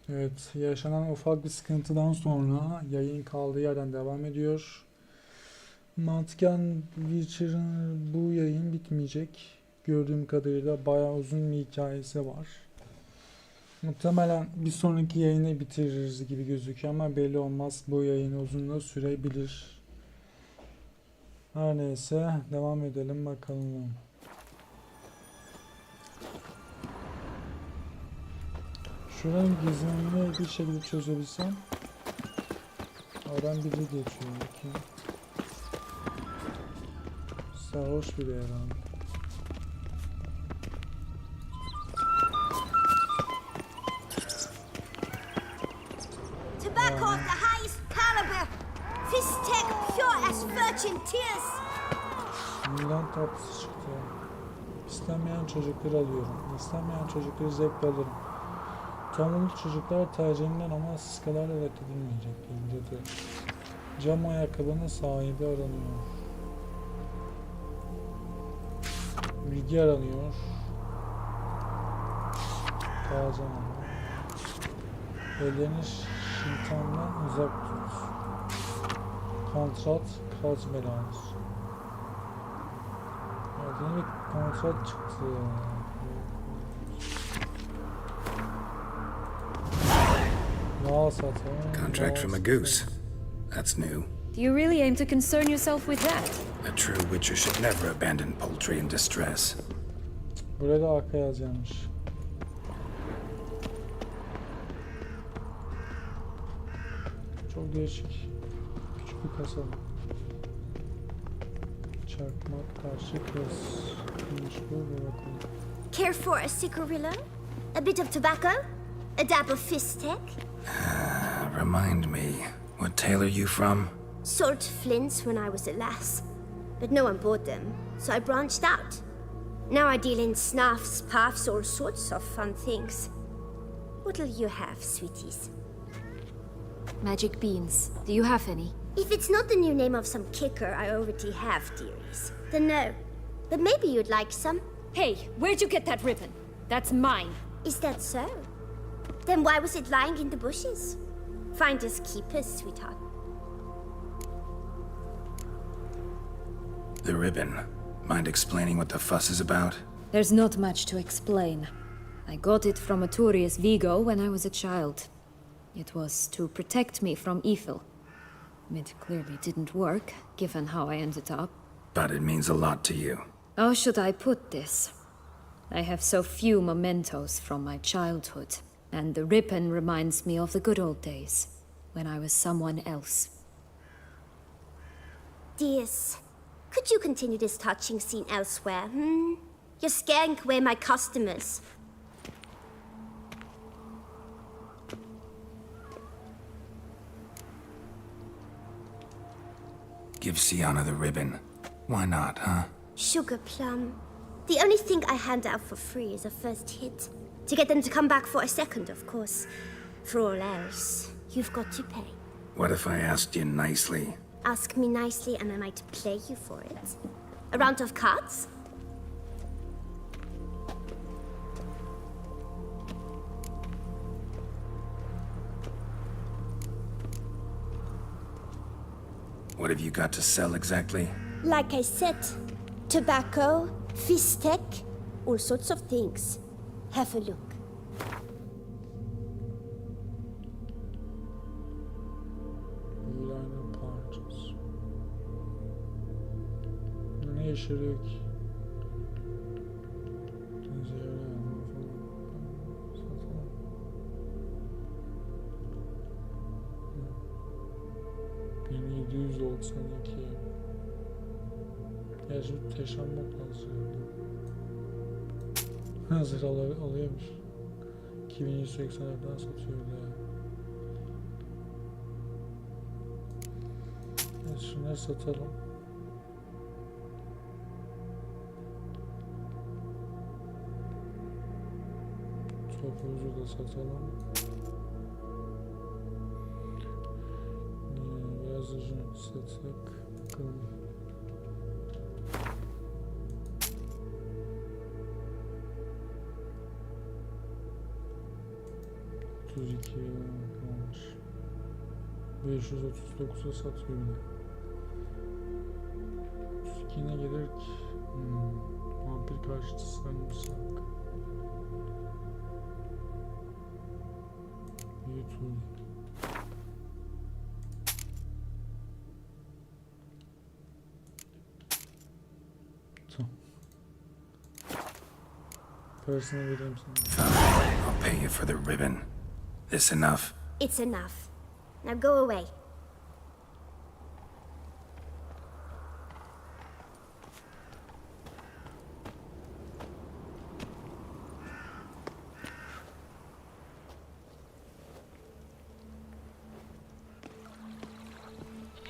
Evet, yaşanan ufak bir sıkıntıdan sonra yayın kaldığı yerden devam ediyor. Mantıken Witcher'ın bu yayın bitmeyecek. Gördüğüm kadarıyla bayağı uzun bir hikayesi var. Muhtemelen bir sonraki yayını bitiririz gibi gözüküyor ama belli olmaz. Bu yayın uzunluğu sürebilir. Her neyse devam edelim bakalım. Şuranın gizemini bir şekilde çözebilsem. Oradan biri geçiyor. Bakayım. Sarhoş biri herhalde. Tobacco of the highest caliber. Fistek pure as virgin tears. Şimdiden tatlısı çıktı. İstenmeyen çocukları alıyorum. İstenmeyen çocukları zevkle alırım. Tanrılı çocuklar tercihimden ama sıskalarla reddedilmeyecek dedi. Cam ayakkabının sahibi aranıyor. Bilgi aranıyor. Taze ama. Ellerini şeytandan uzak tut. Kontrat, kaz belası. Yeni bir kontrat çıktı. Yağ satalım. Contract from a goose. That's new. Do you really aim to concern yourself with that? A true witcher should never abandon poultry in distress. Buraya da arka yazacakmış. Çok değişik. Küçük bir kasaba. Çakmak karşı kız. Neymiş bu? Bir bakalım. Care for a cigarillo? A bit of tobacco? A dab of fistek? Remind me, what tale are you from? Sold flints when I was a lass, but no one bought them, so I branched out. Now I deal in snuffs, puffs, all sorts of fun things. What'll you have, sweeties? Magic beans. Do you have any? If it's not the new name of some kicker I already have, dearies, then no. But maybe you'd like some. Hey, where'd you get that ribbon? That's mine. Is that so? Then why was it lying in the bushes? Finders keepers, sweetheart. The ribbon. Mind explaining what the fuss is about? There's not much to explain. I got it from a Turius Vigo when I was a child. It was to protect me from evil. It clearly didn't work, given how I ended up. But it means a lot to you. How should I put this? I have so few mementos from my childhood, and the ribbon reminds me of the good old days, when I was someone else. Dears, could you continue this touching scene elsewhere, You're scaring away my customers. Give Sienna the ribbon. Why not, huh? Sugar plum. The only thing I hand out for free is a first hit. To get them to come back for a second, of course. For all else, you've got to pay. What if I asked you nicely? Ask me nicely and I might play you for it. A round of cards? What have you got to sell exactly? Like I said, tobacco, fistek, all sorts of things. Have a look. Yayının parçası. Ne işe yarıyor ki? Gerçi teşanmak lazım. Hazır alıyormuş. 2180'lerden satıyor ya. Evet, şunları satalım. Topuğumuzu da satalım. Biraz ucunu satsak. Bakalım. 32 kalmış. 539'a satıyor bir de. 32 ne gelir ki? Vampir karşıtı sarımsak. YouTube. Tamam. Parasını vereyim sana. I'll pay you for the ribbon. This enough? It's enough. Now go away.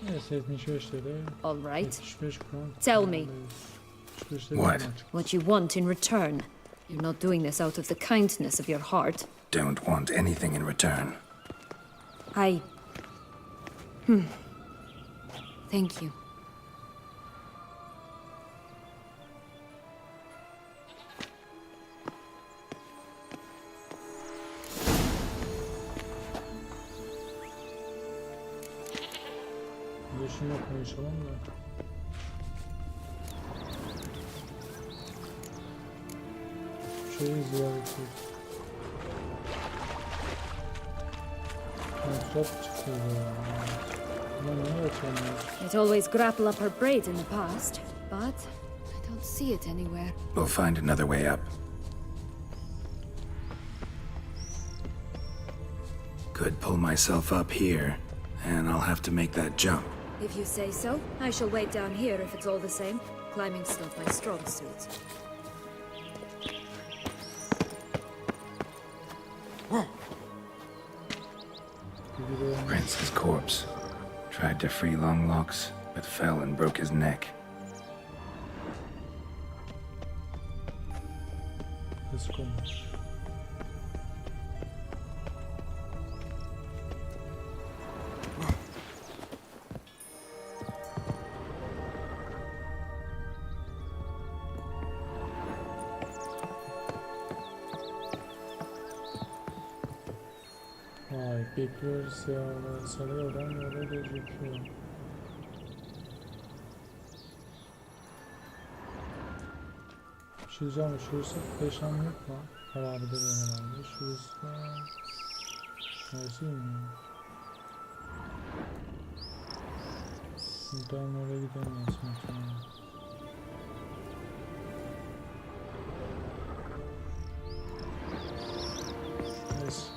Evet, 75 TL. All right. 75 kron. Tell me. 75 TL What? açık. What you want in return. You're not doing this out of the kindness of your heart. Don't want anything in return. Thank you. Yaşım yok mu yaşamam da. Şeyi ziyaret ediyoruz. Kontrat çıkıyor ya. Bunlar niye açamıyoruz? It always grapple up her braid in the past, but I don't see it anywhere. We'll find another way up. Could pull myself up here, and I'll have to make that jump. If you say so, I shall wait down here if it's all the same. Climbing's not my strong suit. Prince's corpse. Tried to free Longlocks, but fell and broke his neck. Yazık olmuş. Vay, bekliyoruz ya. Sarıyordan yola gözüküyor. Bir şey diyeceğim, şurası peşan yok mu? Herhalde de herhalde. Şurası da... Neresi bilmiyorum. Buradan oraya gidemeyiz muhtemelen. Neyse.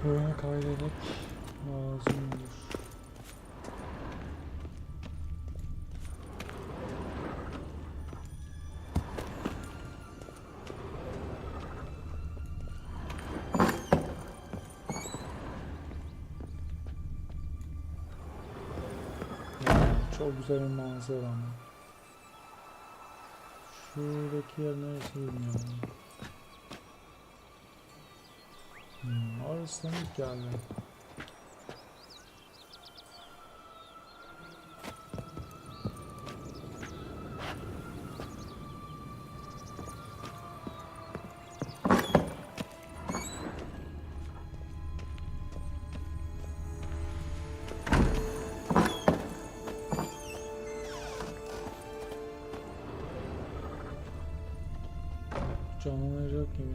Oyuna kaydetmek lazımdır. Çok güzel bir manzara ama. Şuradaki yer neresi bilmiyorum. Orasından ilk geldi. Canlanacak gibi.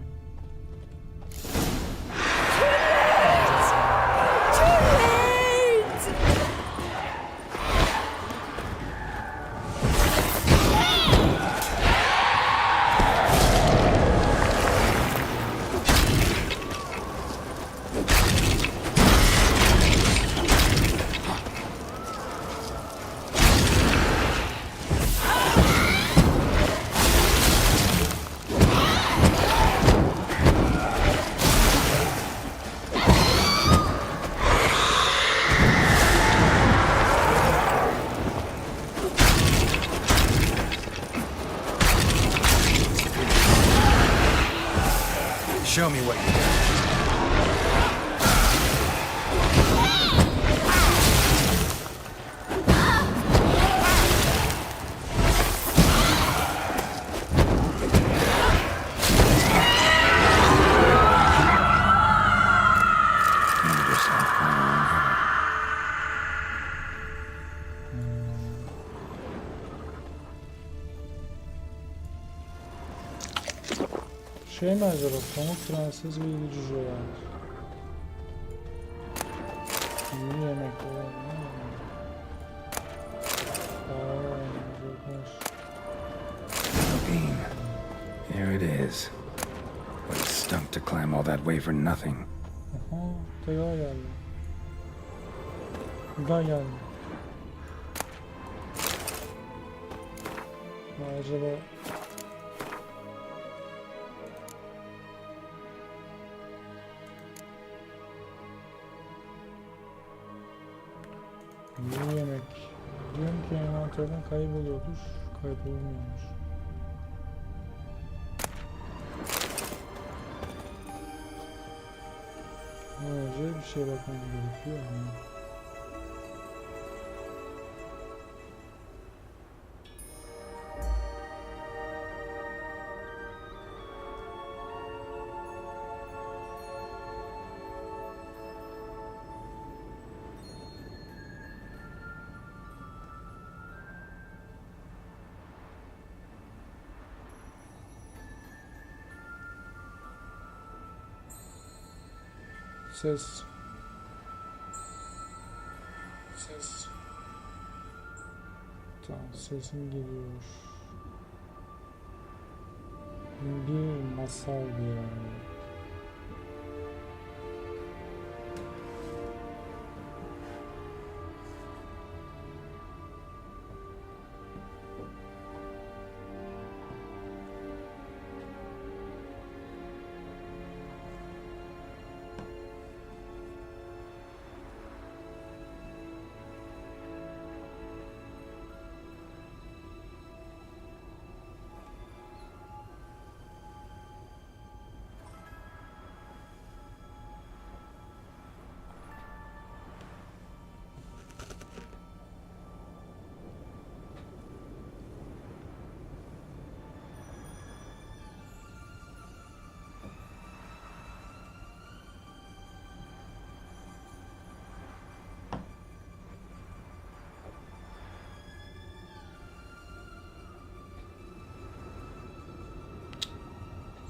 Şey mi acaba? Pamuk Prenses ve İyi Cüceler. İyi yemek olan ne? The bean. Here it is. But it stunk to climb all that way for nothing. Aha, tekrar geldi. Bir daha geldi. Acaba bu yemek diyorum ki envanterden kayboluyordur, kaybolmuyormuş. Önce bir şey bakmam gerekiyor ama. Ses. Tamam, sesim geliyor. Bir masal yani.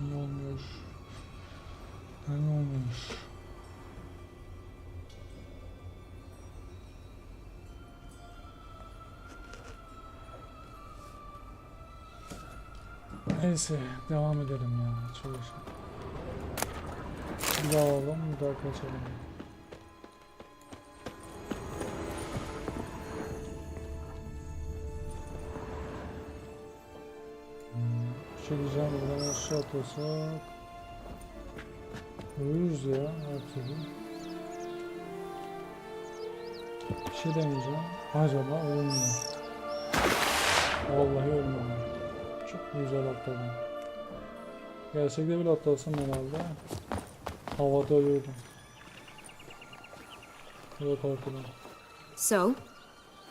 Niye olmuyor? Neden olmuyor? Neyse, devam edelim ya. Çalışalım. Bir daha alalım, bir daha kaçalım. Bir şey diyeceğim, buradan aşağı atlasak ölürüz ya her türlü. Bir şey deneyeceğim. Acaba ölür mü? Vallahi ölmüyor. Çok güzel atladım. Gerçekte bile atlasam herhalde. Havada ölürdüm. Böyle korkudan. So?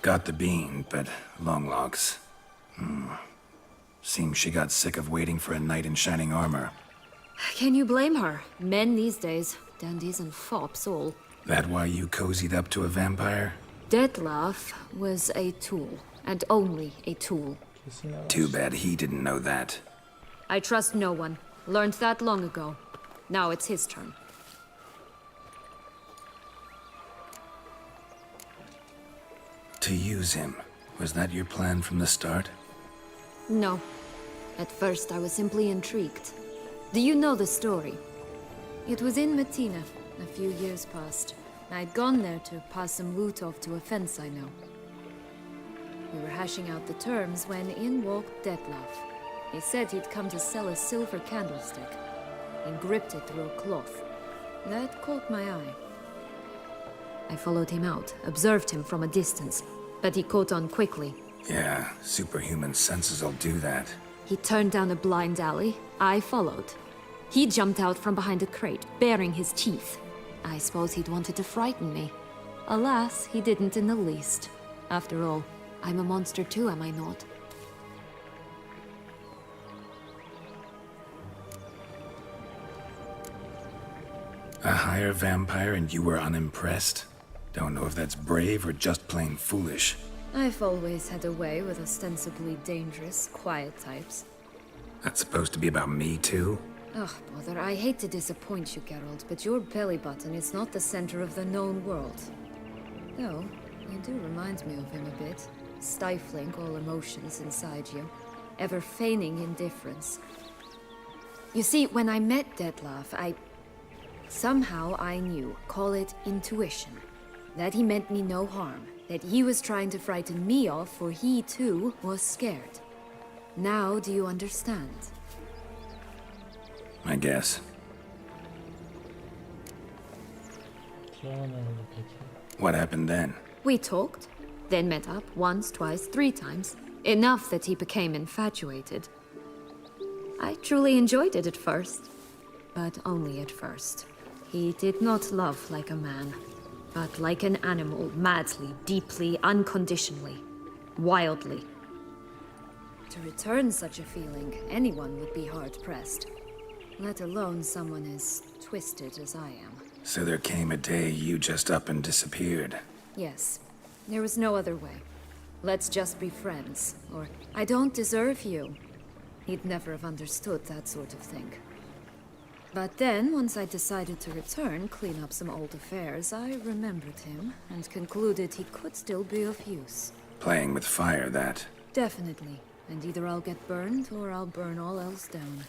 Got the bean, but long logs. Seems she got sick of waiting for a knight in shining armor. Can you blame her? Men these days, dandies and fops all. That why you cozied up to a vampire? Dettlaff was a tool, and only a tool. Too bad he didn't know that. I trust no one. Learned that long ago. Now it's his turn. To use him. Was that your plan from the start? No. At first I was simply intrigued. Do you know the story? It was in Mettina, a few years past. I'd gone there to pass some loot off to a fence I know. We were hashing out the terms when in walked Dettlaff. He said he'd come to sell a silver candlestick. He gripped it through a cloth. That caught my eye. I followed him out, observed him from a distance, but he caught on quickly. Yeah, superhuman senses will do that. He turned down a blind alley. I followed. He jumped out from behind a crate, baring his teeth. I suppose he'd wanted to frighten me. Alas, he didn't in the least. After all, I'm a monster too, am I not? A higher vampire and you were unimpressed? Don't know if that's brave or just plain foolish. I've always had a way with ostensibly dangerous, quiet types. That's supposed to be about me too? Ugh, bother, I hate to disappoint you, Geralt, but your belly button is not the center of the known world. Though, you do remind me of him a bit. Stifling all emotions inside you, ever feigning indifference. You see, when I met Dettlaff, somehow I knew, call it intuition, that he meant me no harm, that he was trying to frighten me off, for he too was scared. Now do you understand? I guess. Sonra ne oldu peki? What happened then? We talked, then met up once, twice, 3 times. Enough that he became infatuated. I truly enjoyed it at first, but only at first. He did not love like a man, but like an animal, madly, deeply, unconditionally, wildly. To return such a feeling, anyone would be hard-pressed, let alone someone as twisted as I am. So there came a day you just up and disappeared. Yes, there was no other way. Let's just be friends, or I don't deserve you. He'd never have understood that sort of thing. But then, once I decided to return, clean up some old affairs, I remembered him and concluded he could still be of use. Playing with fire, that. Definitely. And either I'll get burned or I'll burn all else down.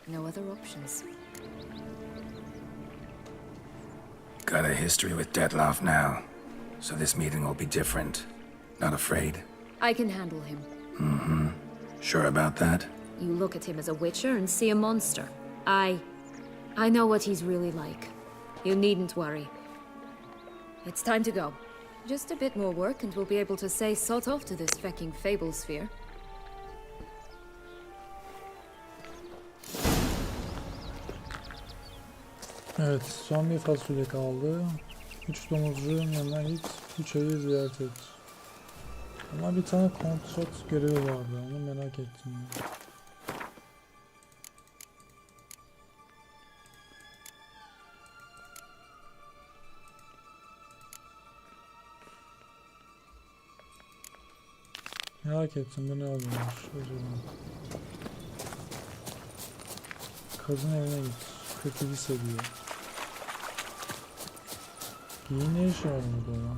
No other options. Got a history with Dettlaff now, so this meeting will be different. Not afraid? I can handle him. Mm-hmm. Sure about that? You look at him as a witcher and see a monster. I know what he's really like. You needn't worry. It's time to go. Just a bit more work and we'll be able to say sod off to this fecking fable sphere. Evet, son bir fasulye kaldı. 3 domuzcuğun yanına git, 3 ayı ziyaret et. Ama bir tane kontrat görevi vardı, onu merak ettim. Merak ettim, bu ne oluyormuş acaba? Kazın evine git, 47 seviye. Giyin ne işi var burada ya?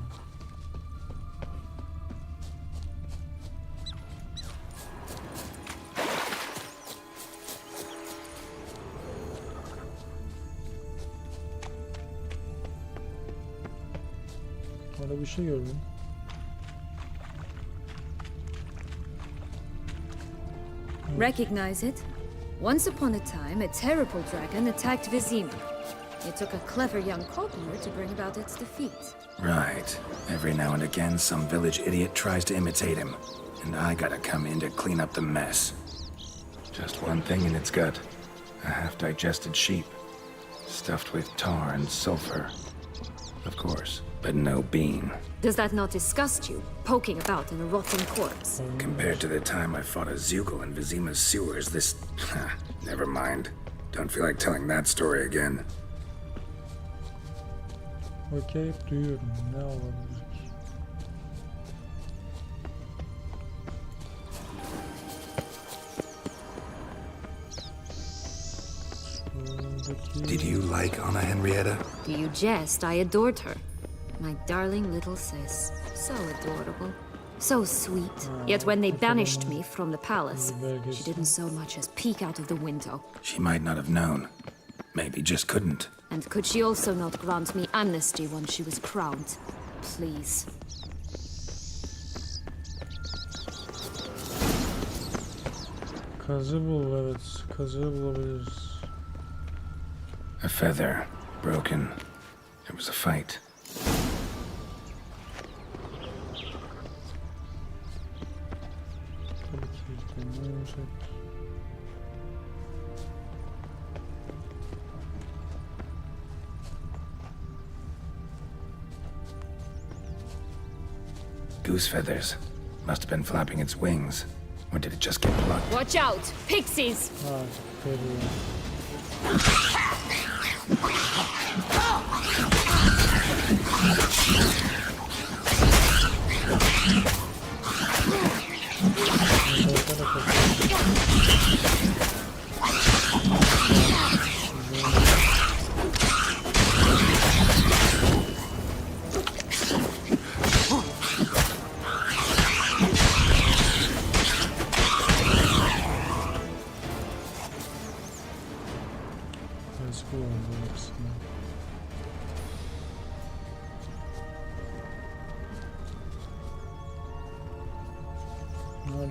Orada bir şey gördüm. Recognize it? Once upon a time, a terrible dragon attacked Vizima. It took a clever young cobbler to bring about its defeat. Right. Every now and again, some village idiot tries to imitate him, and I gotta come in to clean up the mess. Just one thing in its gut. A half-digested sheep. Stuffed with tar and sulfur. Of course, but no bean. Does that not disgust you, poking about in a rotten corpse? Compared to the time I fought a Zeugl in Vizima's sewers, this... Never mind. Don't feel like telling that story again. Okey, duyuyorum. Ne olabilir ki? Did you like Anna Henrietta? Do you jest? I adored her. My darling little sis. So adorable. So sweet. Yet when they banished me from the palace, she didn't so much as peek out of the window. She might not have known. Maybe just couldn't. And could she also not grant me amnesty once she was crowned? Please. Kazı bul, evet. Kazı bulabiliriz. A feather. Broken. It was a fight. Tabii ki işte, yumuşak. Goose feathers. Must have been flapping its wings. Or did it just get plucked? Watch out! Pixies! Ha, görüyorum.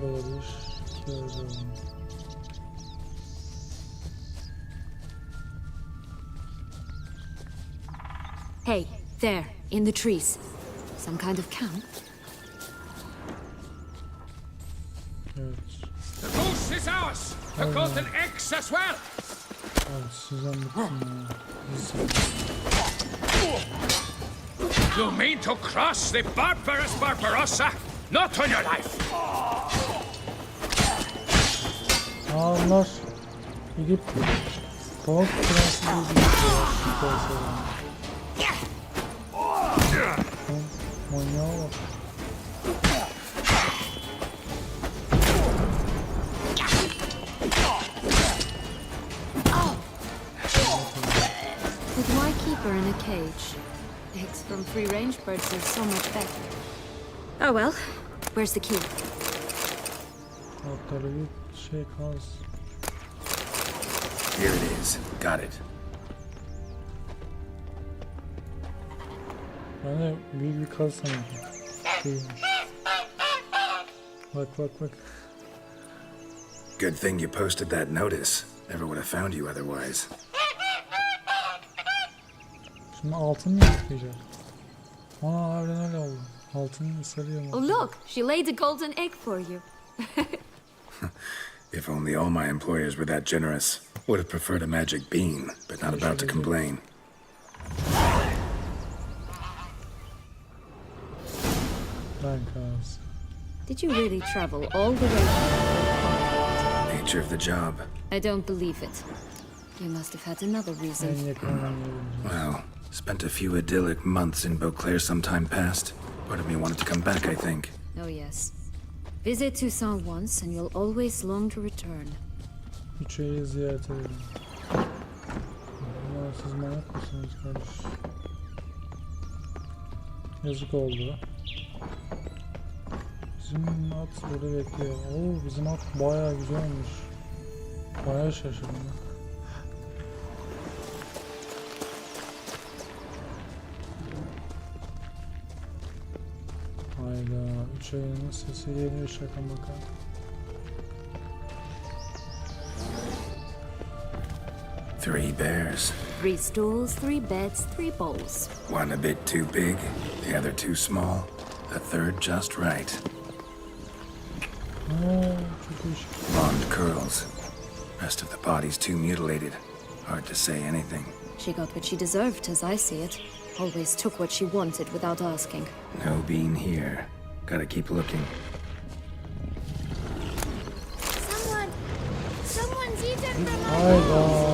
da olabilir. Hey, there, in the trees. Some kind of camp? Evet. The goose is ours! The golden eggs as well! Abi sizden bıktım ya. You mean to cross the barbarous Barbarossa? Not on your life! Onlar gidip Pamuk Prensi diye bir manyağa bak. But why keep her in a cage? Eggs from free-range birds are so much better. Oh well, where's the key? Altları bir şey kaz. Here it is. Got it. Ben de büyük bir kaz sanırım. Değilmiş. Bak bak bak. Good thing you posted that notice. Never would have found you otherwise. Şimdi altın mı yıkayacak? Aa harbiden öyle oldu. Altını ısırıyor mu? Oh look, she laid a golden egg for you. If only all my employers were that generous. Would have preferred a magic bean, but not about to complain. Ben kaz. Did you really travel all the way? Nature of the job. I don't believe it. You must have had another En reason. yakın olan yerim. Well, spent a few idyllic months in Beauclair some time past. Part of me wanted to come back, I think. Oh yes. Visit Toussaint once and you'll always long to return. Üç ayı ziyaret edelim. Ya siz manyak mısınız kardeş? Yazık oldu. Bizim at burada bekliyor. Oo, bizim at bayağı güzel olmuş. Bayağı şaşırdım ben. Hayda, üç ayının sesi geliyor şaka maka. Three bears. 3 stools, 3 beds, 3 bowls. One a bit too big, the other too small, the third just right. Aa, çok değişik. Blonde curls. Rest of the body's too mutilated. Hard to say anything. She got what she deserved, as I see it. Always took what she wanted without asking. No bean here. Gotta keep looking. Someone's eaten from my... Hayda.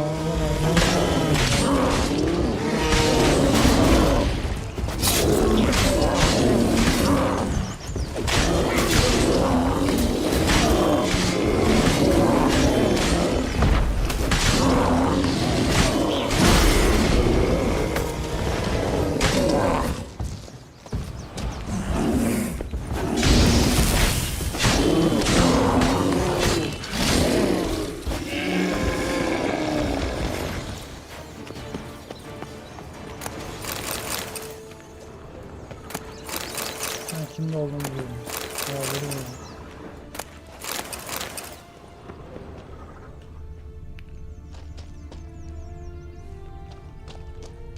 Kimde olduğunu biliyorum. Ya bilmiyorum.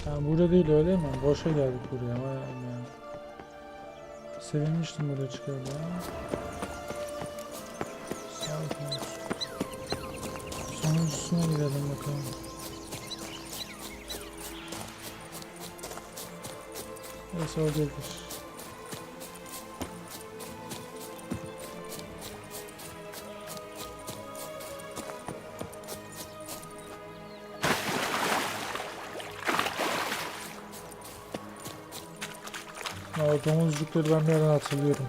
Yani burada değil öyle mi? Boşa geldik buraya. Vay Allah. Sevinmiştim burada çıkıyordu ha. Sağlık olsun. Sonuncusuna gidelim bakalım. Neyse o gelir. Ya domuzcukları ben bir yerden hatırlıyorum.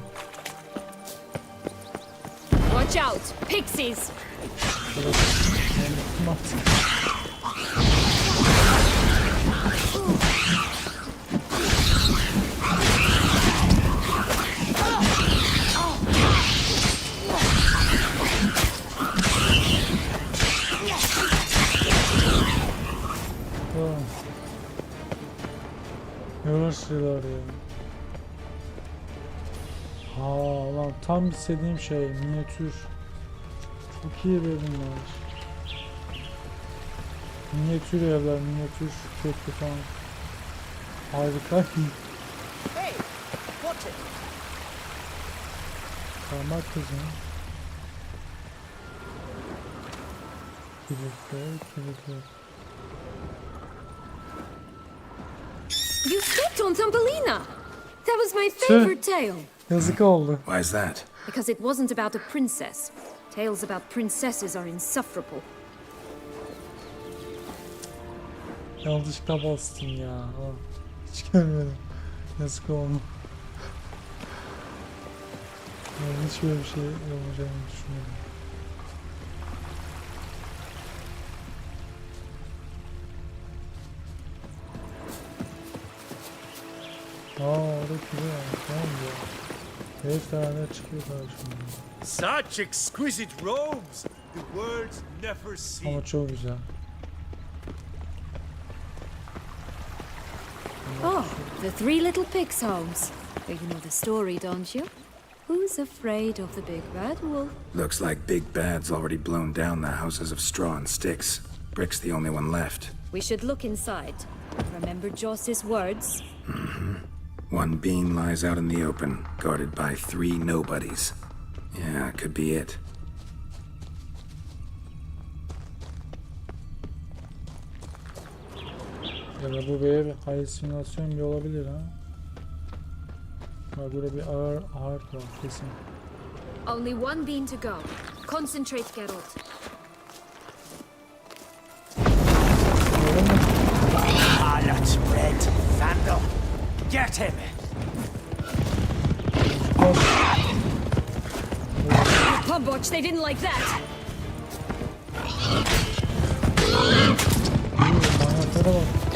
Watch out! Pixies! Evet. Ben unuttum artık. Tamam. Yavaş şeyler ya. Ha lan tam istediğim şey minyatür. Çok iyi bölümler. Minyatür evler, minyatür köprü falan. Harika. Hey, watch it. Parmak kızım. Kilitler. You stepped on Thumbelina! That was my favorite tale. Yazık oldu. Why is that? Because it wasn't about a princess. Tales about princesses are insufferable. Yanlışlıkla bastım ya. Aa, hiç görmedim. Yazık oldu. Yani hiç böyle bir şey olacağını düşünmedim. Orada küre var. Tamam ya. 5 tane çıkıyor karşımda. Such exquisite robes, the words never cease. Ama çok güzel. Oh, the Three Little Pigs' homes. You know the story, don't you? Who's afraid of the big bad wolf? Looks like Big Bad's already blown down the houses of straw and sticks. Brick's the only one left. We should look inside. Remember Joss's words? One bean lies out in the open, guarded by 3 nobodies. Yeah, could be it. Ya da bu bir halüsinasyon bile olabilir ha. Bak burada bir ağır var kesin. Only one bean to go. Concentrate, Geralt. Harlot red vandal. Get him. Pub watch, they didn't like that. Manyaklara bak.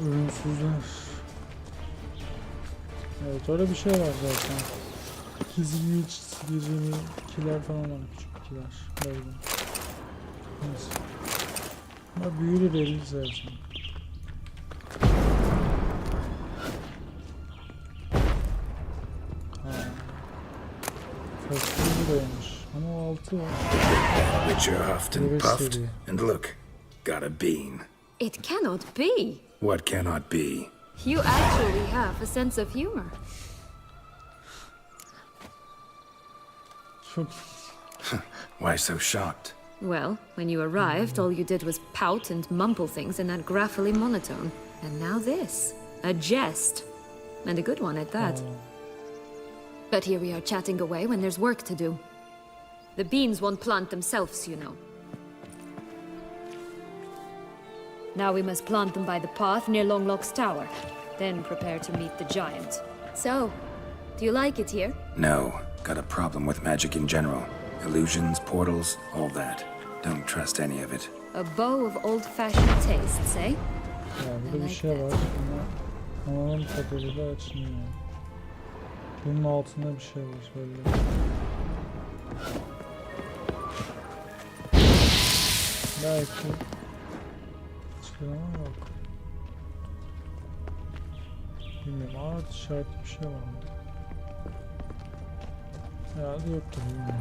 Ölümsüzler. Evet öyle bir şey var zaten. Gizlikiler falan var, küçükkiler. Böyle. Neyse. Ama büyülü belli zaten. Fasulye dayanmış. Ama o 6 var. Witcher huffed and Evet, puffed, seviye. and look, got a bean. It cannot be. What cannot be? You actually have a sense of humor. Çok Why so shocked? Well, when you arrived, all you did was pout and mumble things in that graphily monotone. And now this. A jest. And a good one at that. But here we are chatting away when there's work to do. The beans won't plant themselves, you know. Now we must plant them by the path near Longlock's tower. Then prepare to meet the giant. So, do you like it here? No, got a problem with magic in general. Illusions, portals, all that. Don't trust any of it. A bow of old-fashioned tastes, eh? ya burada bir şey var ama anladığım kadarıyla açmıyor. Bunun altında bir şey var böyle. Belki çıkaramam yok. Bilmiyorum, ağır işaretli bir şey var mı? Herhalde yoktur, bilmiyorum.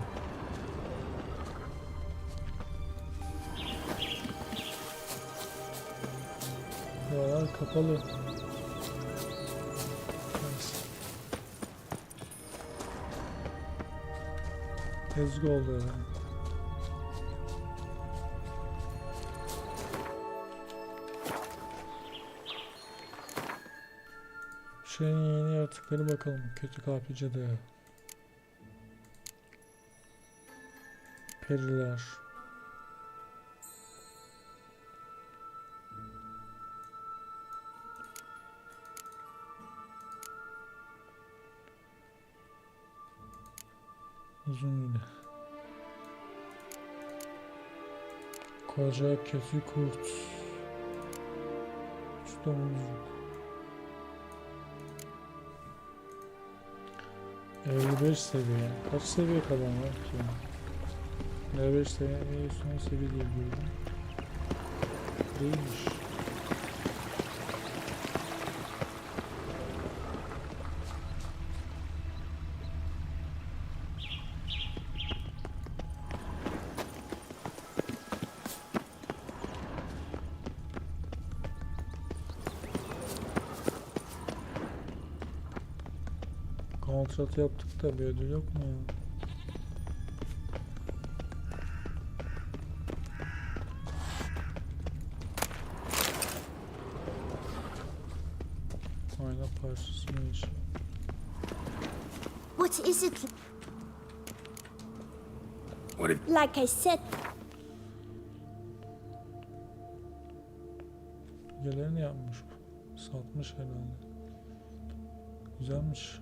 Buralar kapalı. Ezgi oldu herhalde. Şeyin yeni yaratıkları bakalım. Kötü kalpli cadı. Periler. Uzun yine. Koca kötü kurt. Üç domuzcuk. 55 seviye. Kaç seviye kalan var ki? 55 seviye son seviye diye gördüm. Değilmiş. Kontrat yaptık da bir ödül yok mu ya? Ayna parçası neymiş? What is it? What if Like I said, Gelerini yapmış bu. Satmış herhalde. Güzelmiş.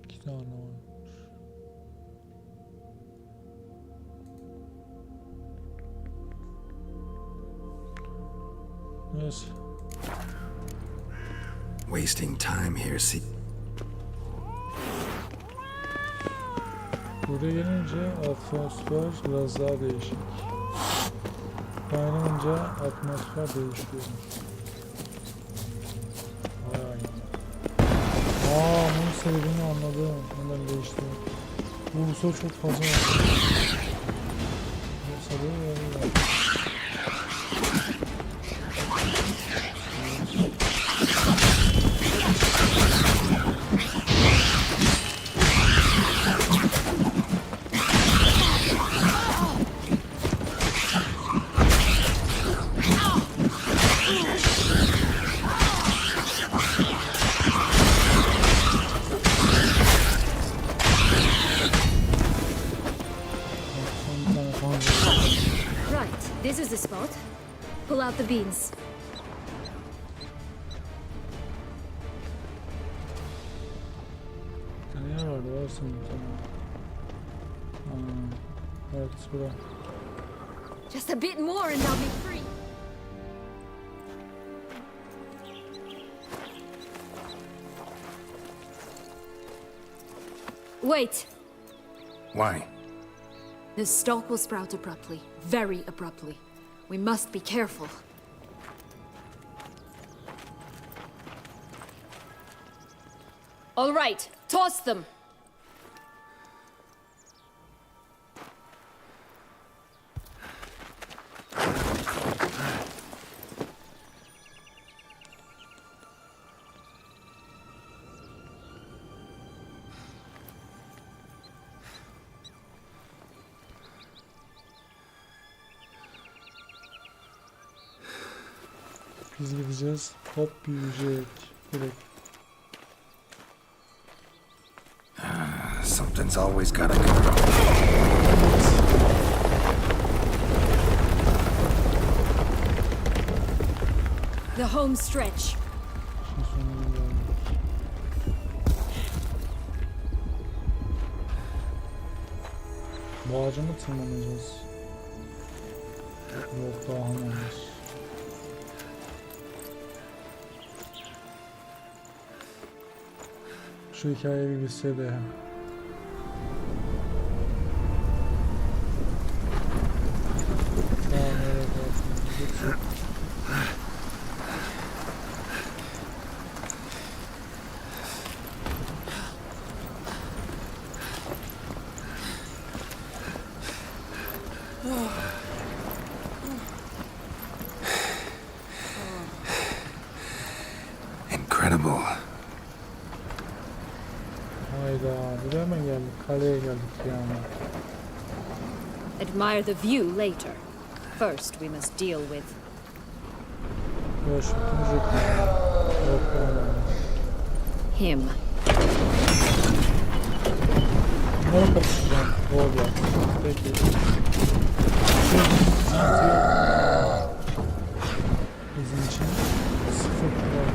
İki tane varmış. Neyse. wasting time here, see? Buraya gelince atmosfer biraz daha değişik. Kaynayınca atmosfer değişiyor. Vay. Bunun sebebini anladım. Neden değişti? Bu soru çok fazla oldu. Bu soruyu veriyorlar. Right, this is the spot. Pull out the beans. Ne vardı? Varsın bir tane. Evet, bura. Just a bit more and I'll be free. Wait! Why? The stalk will sprout abruptly, very abruptly. We must be careful. All right, toss them! Biz gideceğiz. Top büyüyecek. Direkt. Something's always gotta go. The home stretch. Şimdi sonuna geldik. Bu ağaca mı tırmanacağız? Yok, daha hanımız. Şu hikayeyi bir bilse de. Tamam, evet, evet. Incredible. geldik bir anda. Admire the view later. First, we must deal with. Him. Bunları kapışacağım. Oldu. Peki. Bizim için 0 problem.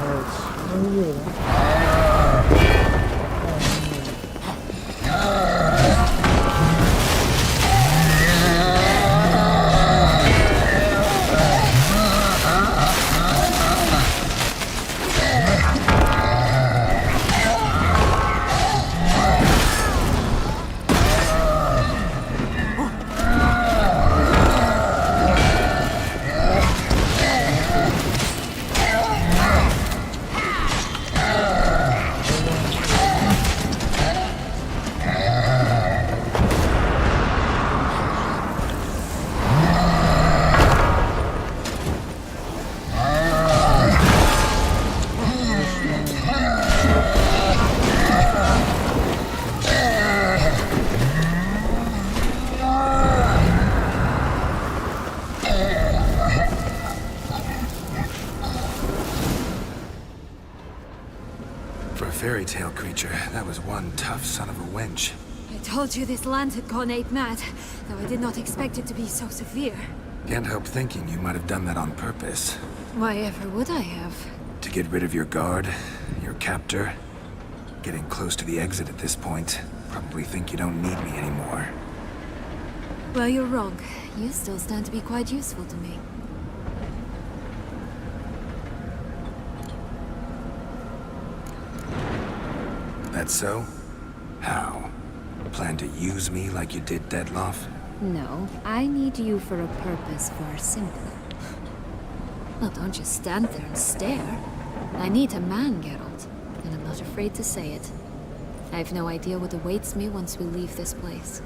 Evet. Ne oluyor lan? Fairy tale creature, that was one tough son of a wench. I told you this land had gone ape mad, though I did not expect it to be so severe. Can't help thinking you might have done that on purpose. Why ever would I have? To get rid of your guard, your captor. Getting close to the exit at this point. Probably think you don't need me anymore. Well, you're wrong. You still stand to be quite useful to me. That so? How? Plan to use me like you did Dettlaff? No, I need you for a purpose far simpler. Well, don't just stand there and stare. I need a man, Geralt, and I'm not afraid to say it. I have no idea what awaits me once we leave this place.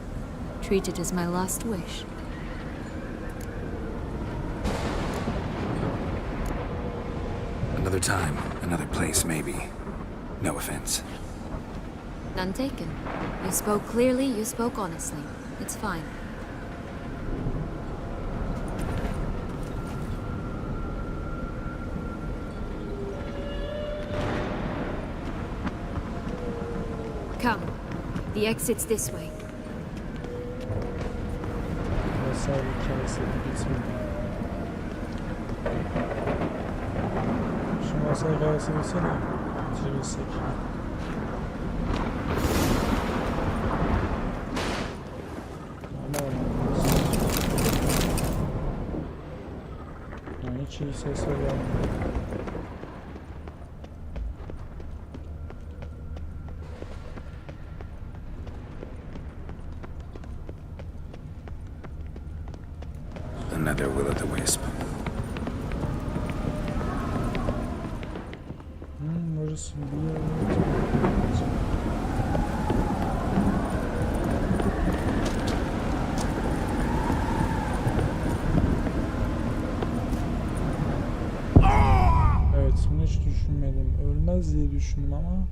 Treat it as my last wish. Another time, another place, maybe. No offense. None taken. You spoke clearly, you spoke honestly. It's fine. Come. The exit's this way. Masal hikayesi bitmiyor. Şu masal hikayesi bilsene. Bitirebilsek. Yani hiç iyi ses gelmiyor. Another will-o'-the-wisp. Burası bir yer. Evet, bunu hiç düşünmedim. Ölmez diye düşündüm ama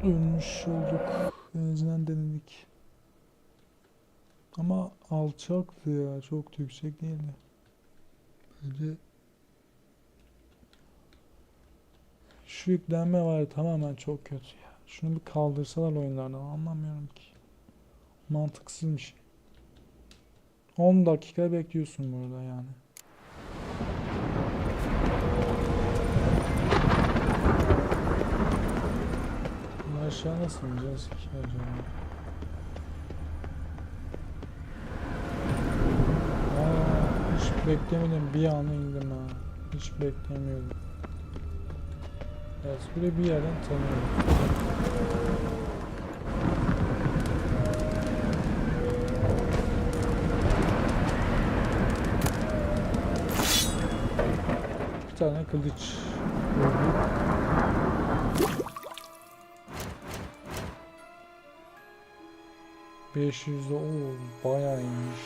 ölmüş olduk. En azından denedik. Ama alçaktı ya, çok yüksek değildi. Bence şu yüklenme var ya, tamamen çok kötü ya. Şunu bir kaldırsalar oyunlardan, anlamıyorum ki. Mantıksız bir şey. 10 dakika bekliyorsun burada yani. Bunu aşağı nasıl ineceğiz ki acaba? Hiç beklemedim, bir anda indim ha. Hiç beklemiyordum. Evet, böyle bir yerden tanıyorum. Bir tane kılıç gördük. ...500'de bayağı iyiymiş.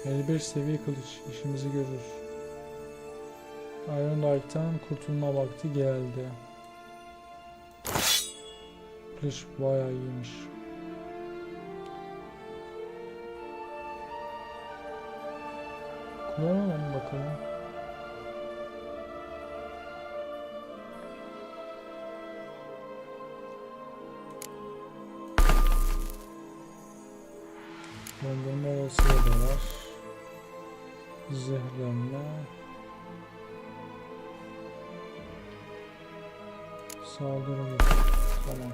55 seviye kılıç işimizi görür. Iron Knight'tan kurtulma vakti geldi. Kılıç bayağı iyiymiş. Kullanalım bakalım. Dondurma olasılığı da var. Zehirlenme. Saldırı. Tamam.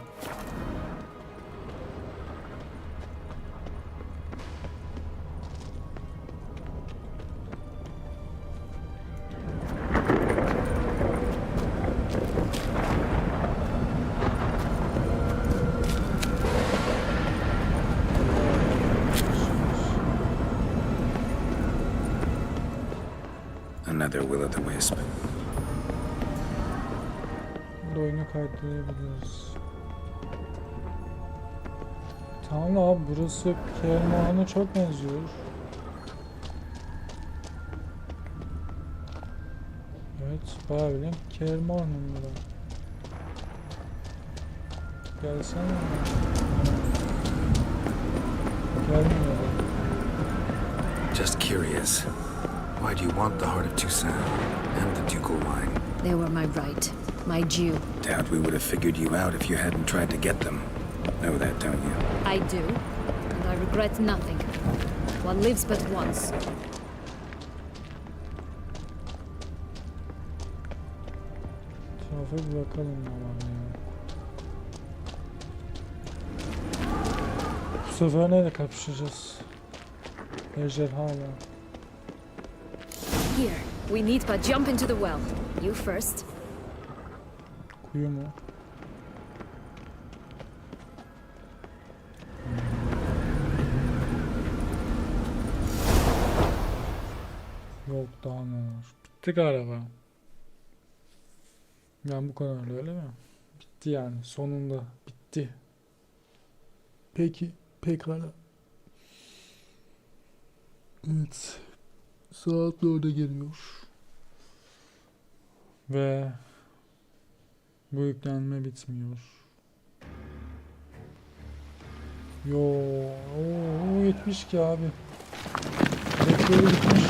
Another will-o'-the-wisp. Burada oyunu kaydederiz. Tamam abi, burası Kerman'a çok benziyor. Evet, bayağı bileyim Kerman'ın burada. Gelsene. Gelmiyor. Just curious. Why do you want the heart of Toussaint and the ducal wine? They were my right, my due. Doubt we would have figured you out if you hadn't tried to get them. Know that, don't you? I do, and I regret nothing. One lives but once. Etrafa bir bakalım ne var ya. Bu sefer neyle kapışacağız? Ejderhala. Here, we need but jump into the well. You first. Kuyu mu? Yok, daha ne var? Bitti galiba. Yani bu kadar, öyle mi? Bitti yani. Sonunda bitti. Peki. Pekala. Evet. Saat 4'e geliyor. Ve bu yüklenme bitmiyor. Yetmiş ki abi. Bekleri bitmiş.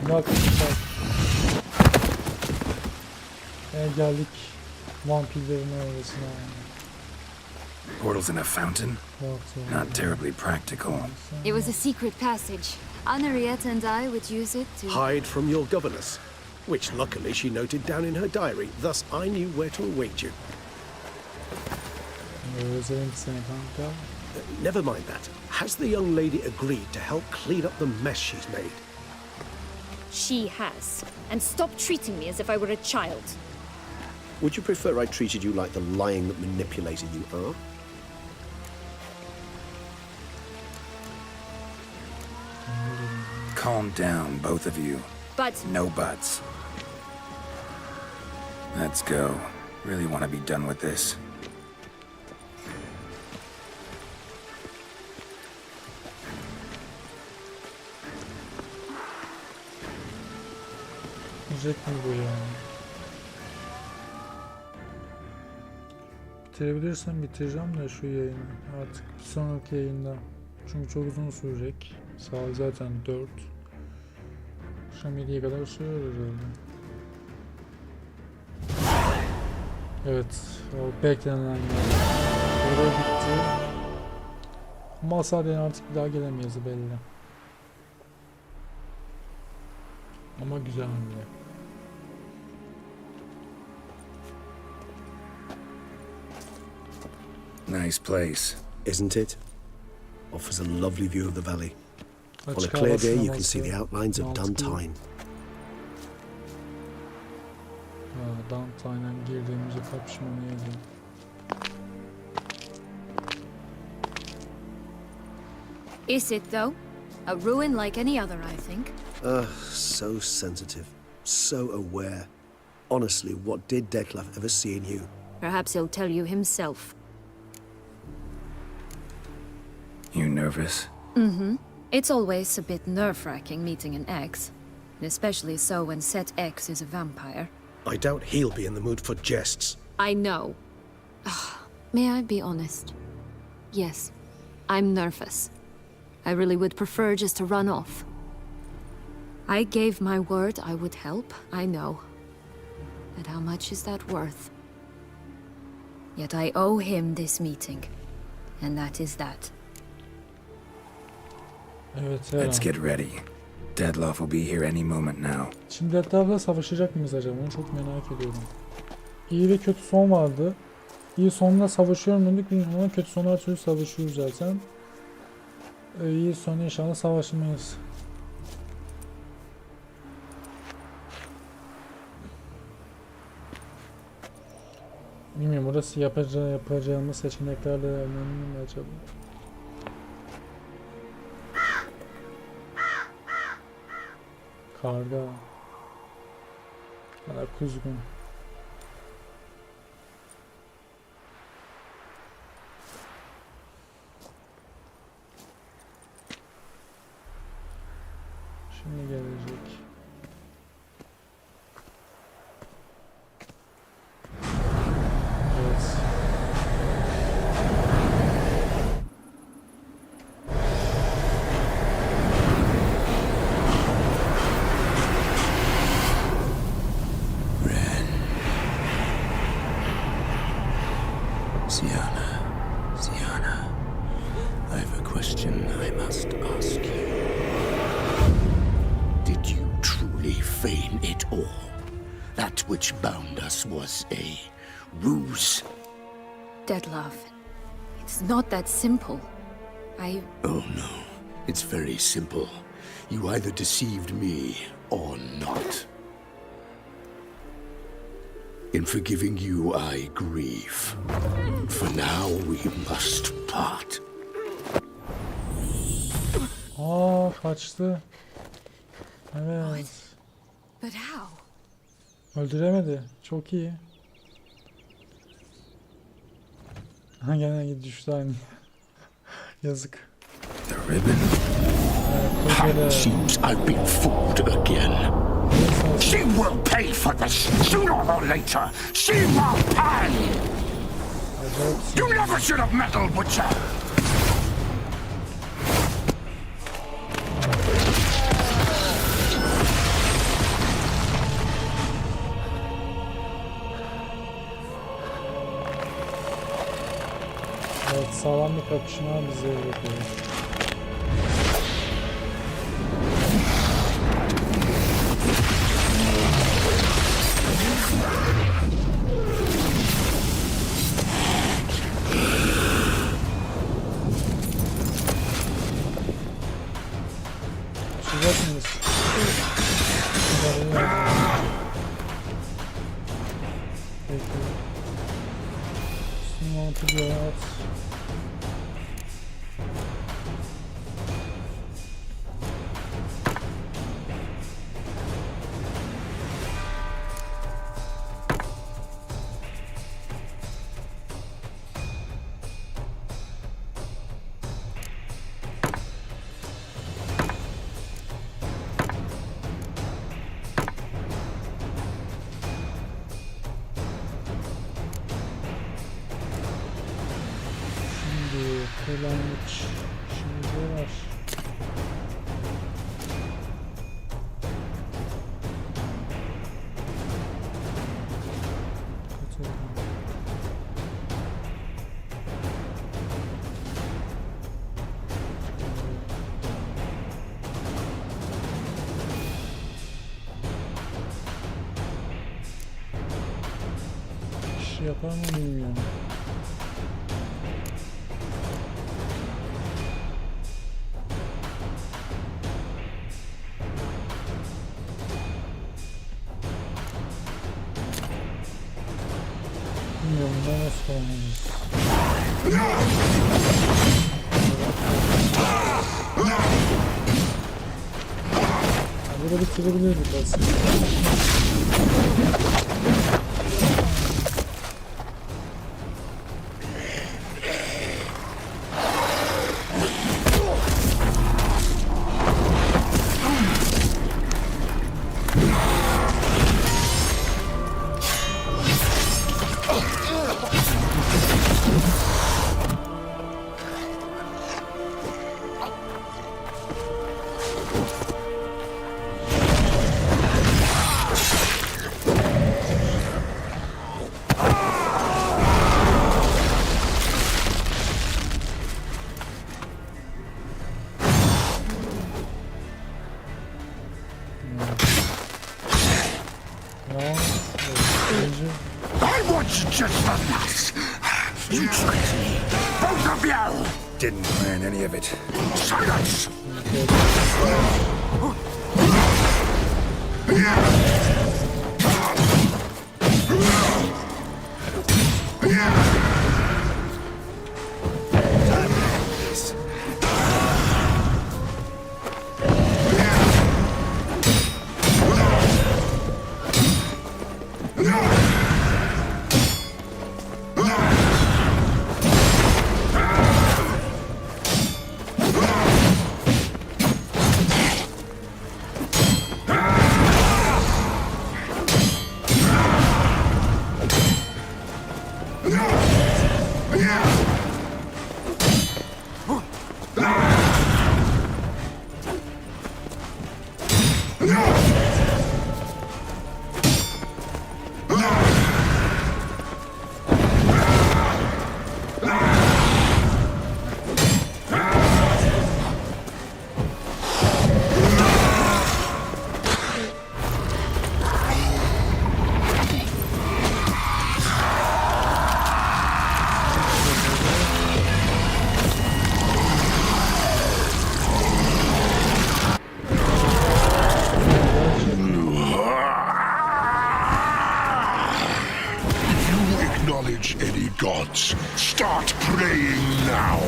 Yaklaşık. Geldik vampirlerin arasına. Portals in a fountain? Not terribly practical. It was a secret passage. Henriette and I would use it to... Hide from your governess, which luckily she noted down in her diary, thus I knew where to await you. Never mind that. Has the young lady agreed to help clean up the mess she's made? She has. And stop treating me as if I were a child. Would you prefer I treated you like the lying manipulator you are? Calm down, both of you. But... No buts. Let's go. Really want to be done with this. Olacak mı bu ya? Bitirebilirsem bitireceğim de şu yayını. Artık bir sonraki yayında. Çünkü çok uzun sürecek. Saat zaten 4. Akşam 7'ye kadar sürer herhalde. Evet. O beklenen yer. Görev bitti. Ama Asarya'ya artık bir daha gelemeyiz belli. Ama güzel hamle. Nice place. Isn't it? Offers a lovely view of the valley. On a Açık clear hava day, you can sineması, see the outlines of mantıklı. Duntine. Dantine'a girdiğimizde kapışma neydi? Is it, though? A ruin like any other, I think. So sensitive, so aware. Honestly, what did Dettlaff ever see in you? Perhaps he'll tell you himself. You nervous? It's always a bit nerve-wracking meeting an ex, especially so when said ex is a vampire. I doubt he'll be in the mood for jests. I know. May I be honest? Yes, I'm nervous. I really would prefer just to run off. I gave my word I would help, I know. But how much is that worth? Yet I owe him this meeting. And that is that. Evet, Let's get ready. Dettlaff will be here any moment now. Şimdi Dettlaff'la savaşacak mıyız acaba? Onu çok merak ediyorum. İyi ve kötü son vardı. İyi sonla savaşıyorum dedik bilmiyorum ama kötü sonla her türlü savaşıyoruz zaten. İyi sonu inşallah savaşmayız. Bilmiyorum, burası yapacağımız seçeneklerle önemli mi acaba? Karga. Kadar kuzgun. Şimdi gelecek. Evet. Sienna, I have a question I must ask you. Did you truly feign it all? That which bound us was a ruse? Dettlaff, it's not that simple. Oh no, it's very simple. You either deceived me or not. In forgiving you, I grieve. For now, we must part. Kaçtı. Evet. But how? Öldüremedi. Çok iyi. Ha gene düştü aynı. Yazık. The ribbon? It seems I've been fooled again. She will pay for this sooner or later. She will pay. You never should have meddled with her. Evet, sağlam bir kapışma bize yapıyor. Açacak mıyız? Peki. Mantı diyor at. Kırlangıç şimdi var. İş yapar mı bilmiyorum. Bilmiyorum, bundan nasıl olmalıyız? Burada bitirebilirdik aslında. Ya. Bence I was just the last. You tricked me, both of you. Didn't plan any of it. Silence. Any gods, start praying now.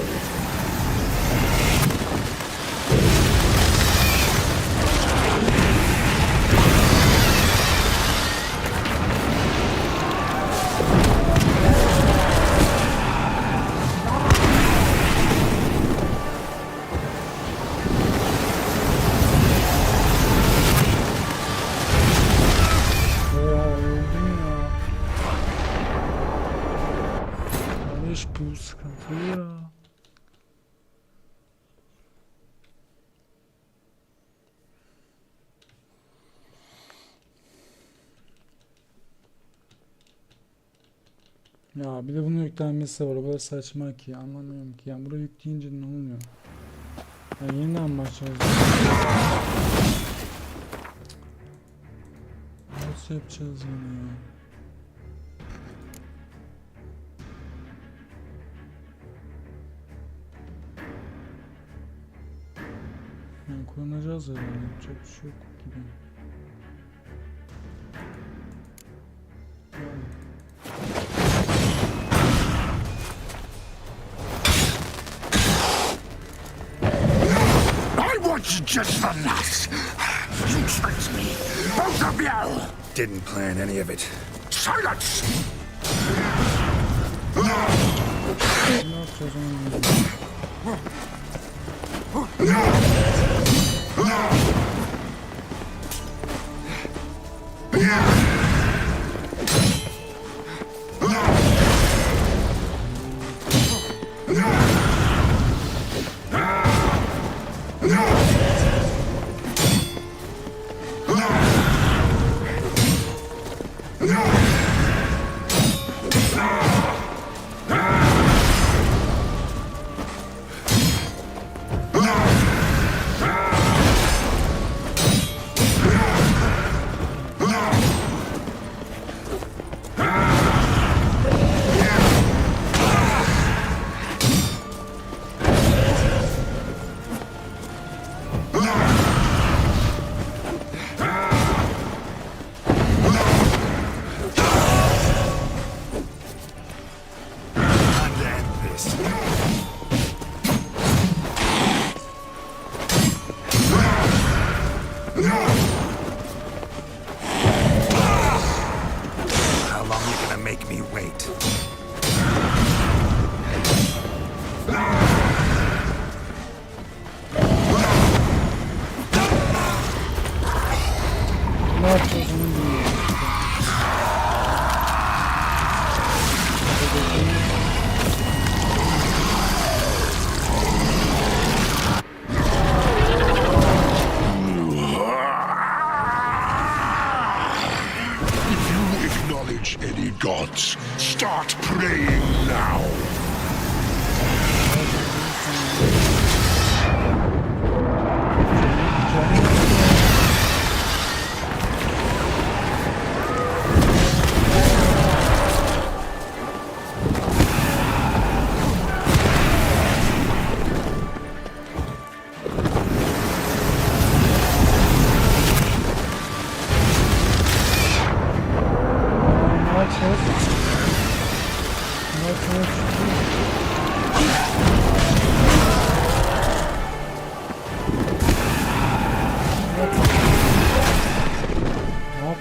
Bu sıkıntı ya. Ya bir de bunun yüklenmesi var. O kadar saçma ki anlamıyorum ki. Yani buraya yükleyince ne oluyor? Ya yeniden başlayacağız. Nasıl yapacağız yine ya? Yani kullanacağız herhalde. Yapacak bir şey yok gibi. I was just the last. You tricked me, both of you. Didn't plan any of it. Silence. Ne yapacağız How long are you gonna make me wait? Ne yapacağız onu bilmiyorum. Any gods, start praying now.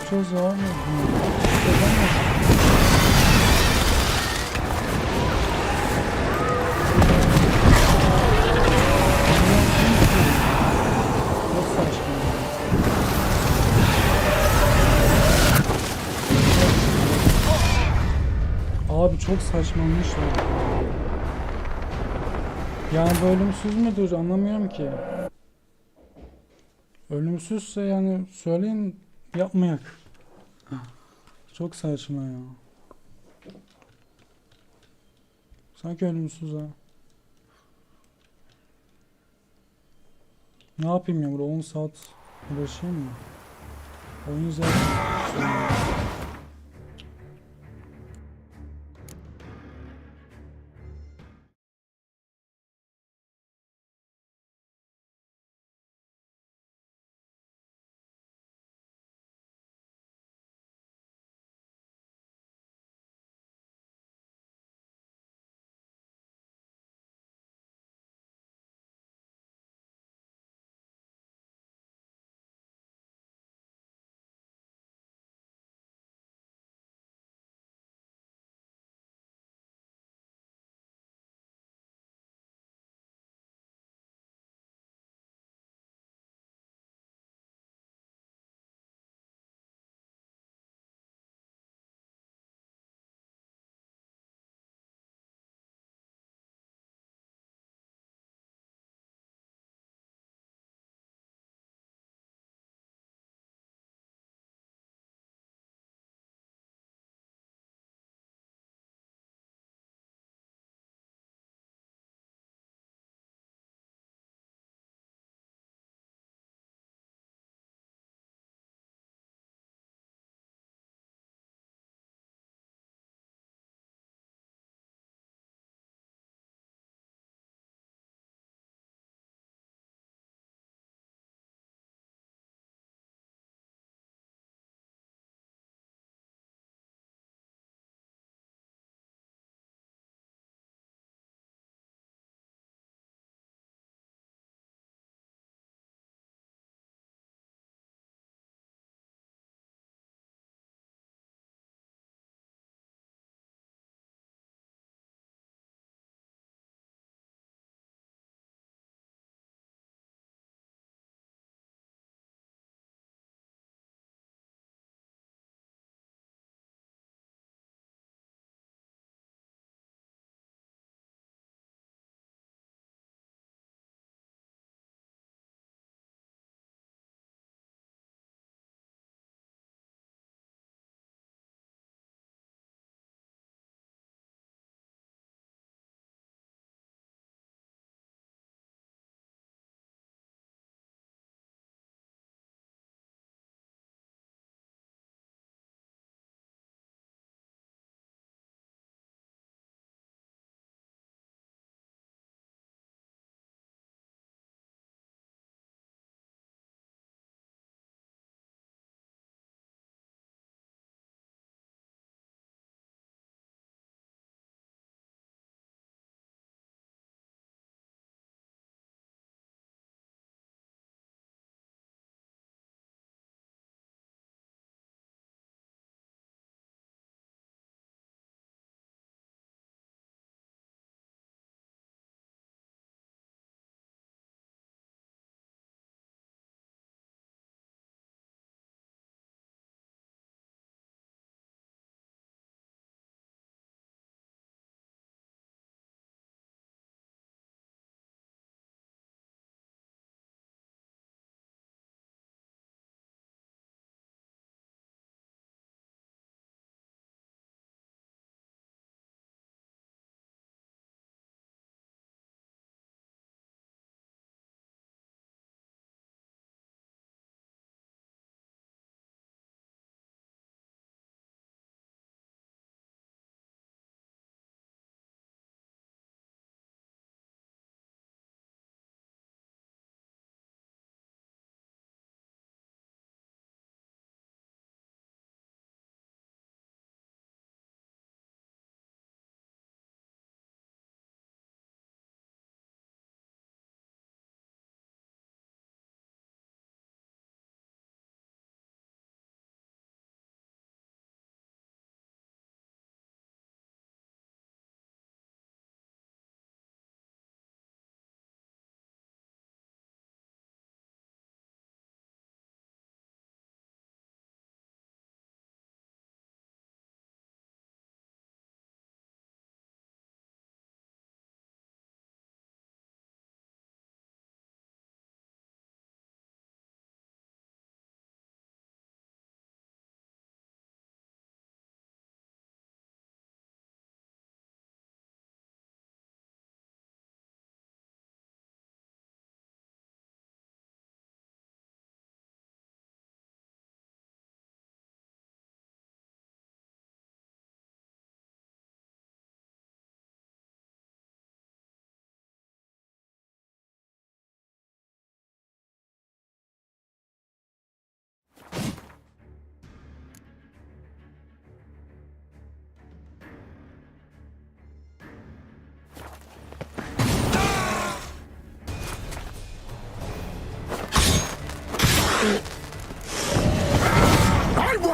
söz var mı? Çözemez. Çok saçma. Abi çok saçmalamışlar. Yani bu ölümsüz müdür anlamıyorum ki. Ölümsüzse yani söyleyin yapmayak. Çok saçma ya. Sanki ölümsüz ha. Ne yapayım ya burada 10 saat uğraşayım mı? Oyun zevk.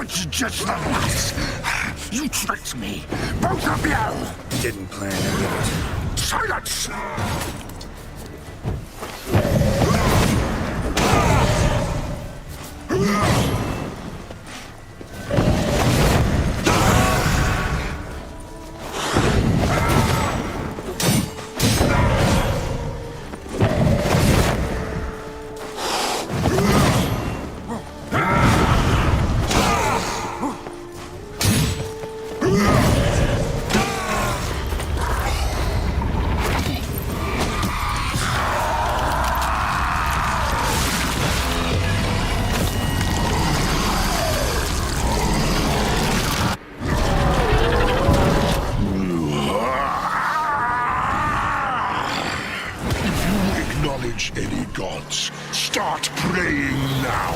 was just the lass. You tricked me, both of you. Didn't plan any of it. Silence! Any gods, start praying now.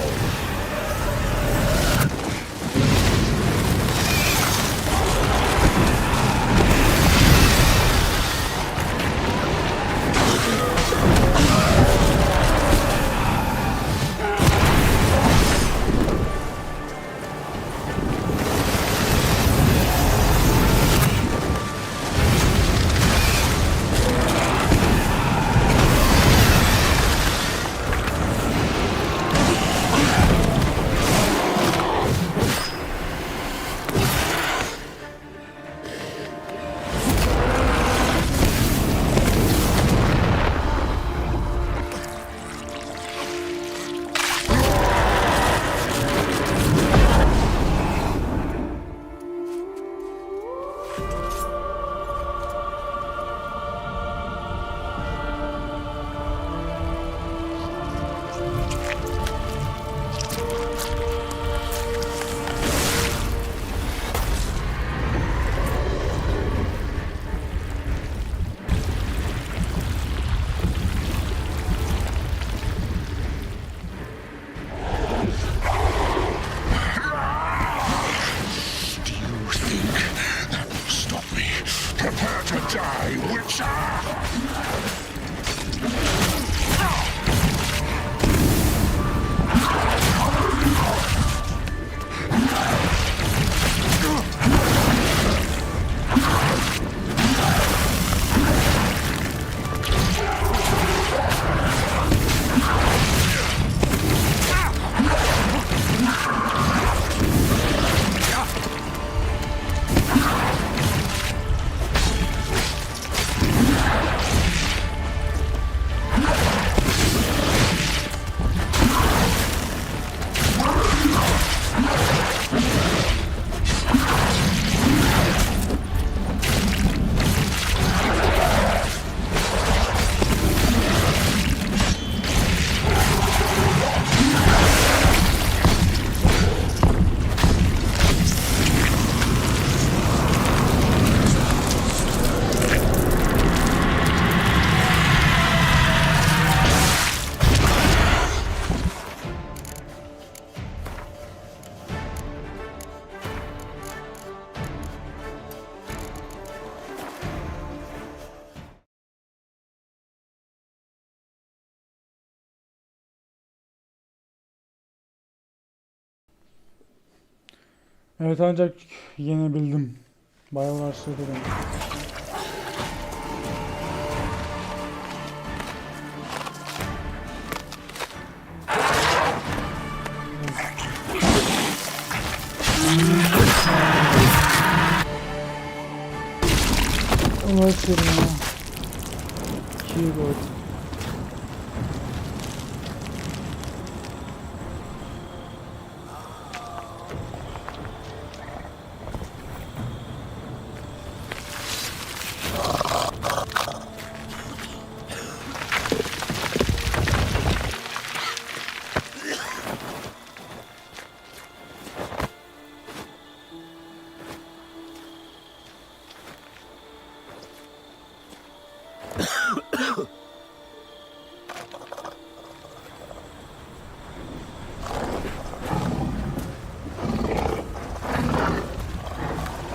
Evet, ancak yenebildim. Bayağı uğraştırdı beni. Uğraşıyorum ya. Keyboard.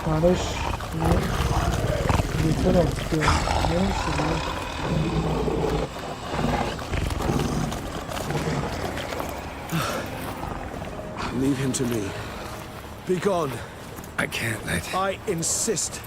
Kardeş, yeter artık ya. Neyse ya. Leave him to me. Be gone. I can't let... I insist.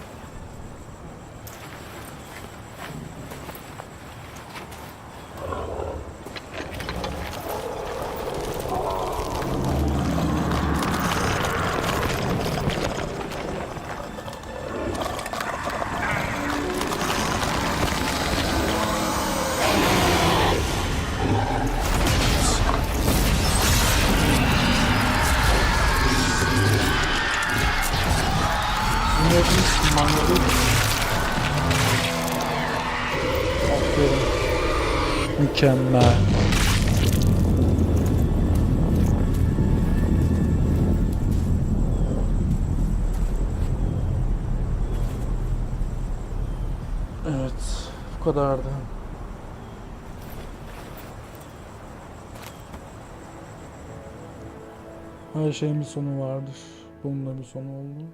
Mükemmel. Evet, bu kadardı. Her şeyin bir sonu vardır. Bunun da bir sonu oldu.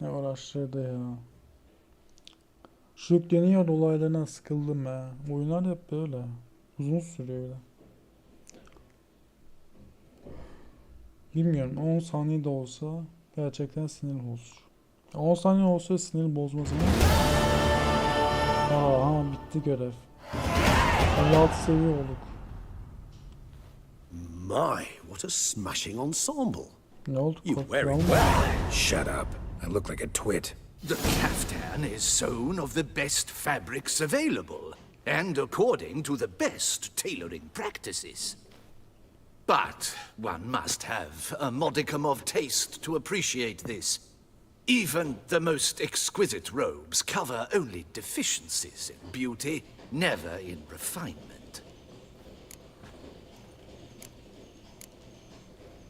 Ne uğraştırdı ya. Şu yükleniyor olaylarına sıkıldım ya. Oyunlar hep böyle. Uzun sürüyor öyle. Bilmiyorum, 10 saniye de olsa gerçekten sinir bozur. 10 saniye olsa sinir bozmaz ama. Aha, bitti görev. 56 seviye olduk. My, what a smashing ensemble. Ne oldu? You wear it well. Shut up. I look like a twit. The caftan is sewn of the best fabrics available, and according to the best tailoring practices. But one must have a modicum of taste to appreciate this. Even the most exquisite robes cover only deficiencies in beauty, never in refinement.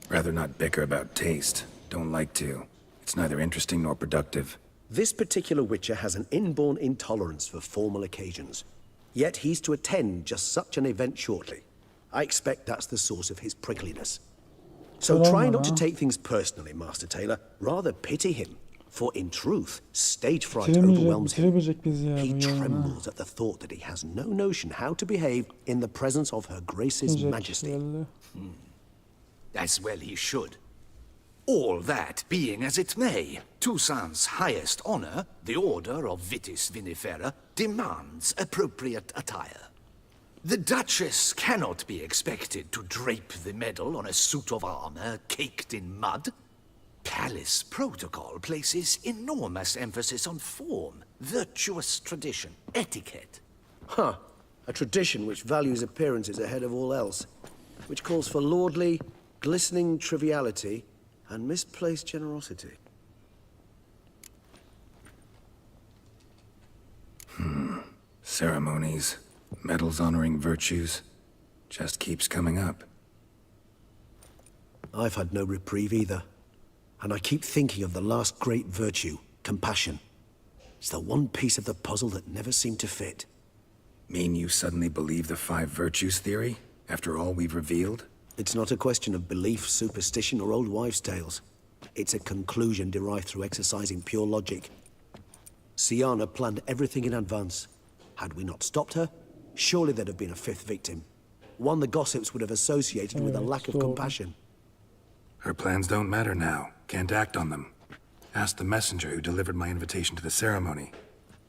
Rather not bicker about taste. Don't like to. It's neither interesting nor productive. This particular Witcher has an inborn intolerance for formal occasions. Yet he's to attend just such an event shortly. I expect that's the source of his prickliness. So try not to take things personally, Master Taylor. Rather pity him. For in truth, stage fright overwhelms him. He trembles at the thought that he has no notion how to behave in the presence of Her Grace's Majesty. As well he should. All that being as it may, Toussaint's highest honor, the Order of Vitis Vinifera, demands appropriate attire. The Duchess cannot be expected to drape the medal on a suit of armor caked in mud. Palace protocol places enormous emphasis on form, virtuous tradition, etiquette. Huh. A tradition which values appearances ahead of all else. Which calls for lordly, glistening triviality and misplaced generosity. Ceremonies, medals honoring virtues, just keeps coming up. I've had no reprieve either. And I keep thinking of the last great virtue, compassion. It's the one piece of the puzzle that never seemed to fit. Mean you suddenly believe the 5 virtues theory, after all we've revealed? It's not a question of belief, superstition, or old wives' tales. It's a conclusion derived through exercising pure logic. Siana planned everything in advance. Had we not stopped her, surely there'd have been a 5th victim. One the gossips would have associated with a lack of compassion. Her plans don't matter now. Can't act on them. Ask the messenger who delivered my invitation to the ceremony.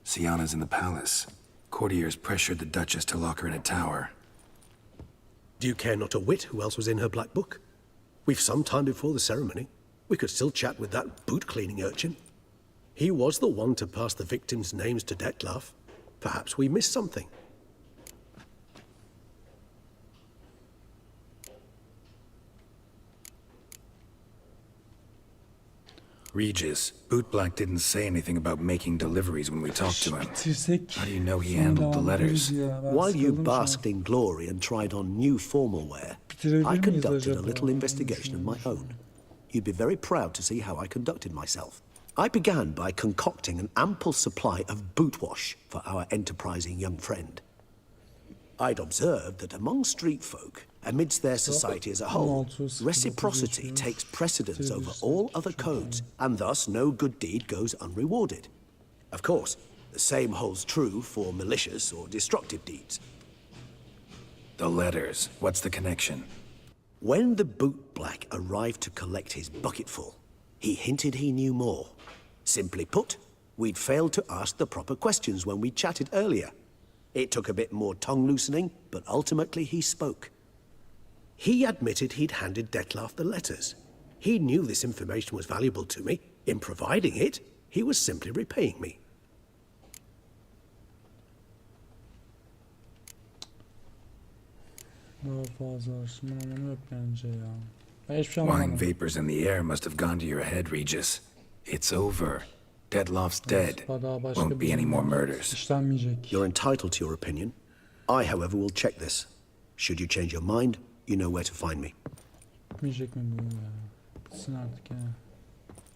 Siana's in the palace. Courtiers pressured the Duchess to lock her in a tower. Do you care not a whit who else was in her black book? We've some time before the ceremony. We could still chat with that boot-cleaning urchin. He was the one to pass the victims' names to Dettlaff. Perhaps we missed something. Regis, Bootblack didn't say anything about making deliveries when we talked to him. How do you know he handled the letters? While you basked in glory and tried on new formal wear, I conducted a little investigation of my own. You'd be very proud to see how I conducted myself. I began by concocting an ample supply of boot wash for our enterprising young friend. I'd observed that among street folk, amidst their society as a whole, reciprocity takes precedence over all other codes, and thus no good deed goes unrewarded. Of course, the same holds true for malicious or destructive deeds. The letters, what's the connection? When the bootblack arrived to collect his bucketful, he hinted he knew more. Simply put, we'd failed to ask the proper questions when we chatted earlier. It took a bit more tongue-loosening, but ultimately he spoke. He admitted he'd handed Dettlaff the letters. He knew this information was valuable to me. In providing it, he was simply repaying me. Daha fazla araştırma anlamı yok bence ya. Ben hiçbir şey Wine anlamadım. vapors in the air must have gone to your head, Regis. It's over. Dettlaff's dead. Daha başka Won't be any more murders. İşlenmeyecek. You're entitled to your opinion. I, however, will check this. Should you change your mind, you know where to find me. Bitmeyecek mi bu ya? Bitsin artık ya.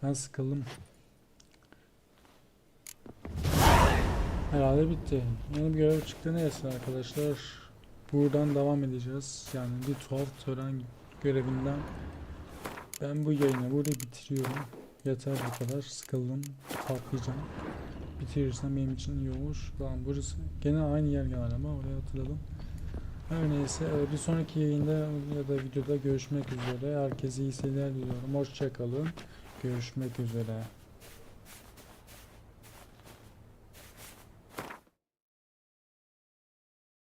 Ben sıkıldım. Herhalde bitti. Yeni bir görev çıktı, neyse arkadaşlar. Buradan devam edeceğiz. Yani bir tuhaf tören görevinden. Ben bu yayını burada bitiriyorum. Yeter bu kadar. Sıkıldım. Patlayacağım. Bitirirsem benim için iyi olur. Tamam, burası gene aynı yer galiba, oraya hatırladım. Her neyse, bir sonraki yayında ya da videoda görüşmek üzere. Herkese iyi seyirler diliyorum. Hoşça kalın. Görüşmek üzere.